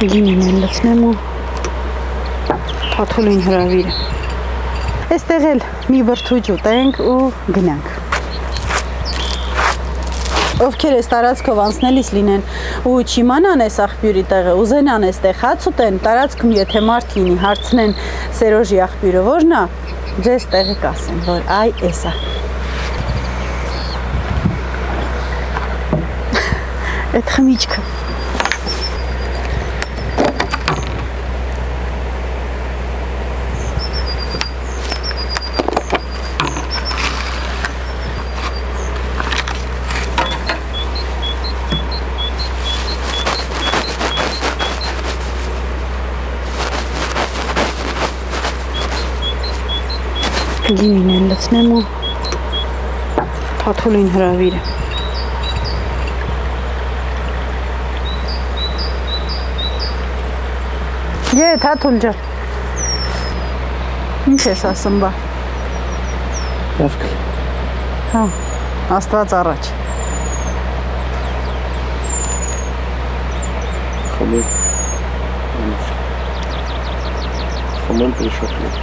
Գինին են լցնեմ ու Թաթուլին հրավիրը։ Այստեղ էլ մի բրդուճ ուտենք ու գնանք։ Ովքեր այս տարածքով անցնելիս լինեն ու չիմանան այս աղբյուրի տեղը, ուզենան այստեղ հաց ուտեն, տարածքում եթե մարդ լինի, հարցնեն Սերոժի աղբյուրը որն է, ձեզ տեղը կասեն, որ այ էսա։ Այդ խմիչքը։ Գինին են լցնեմ ու Թաթուլին հրավիրը։ Թաթուլ ջան։ Ինչ ես ասում բա։ Լավ կլի։ Հա, Աստված առաջ։ Խմել։ Խմել պրիշոկլի։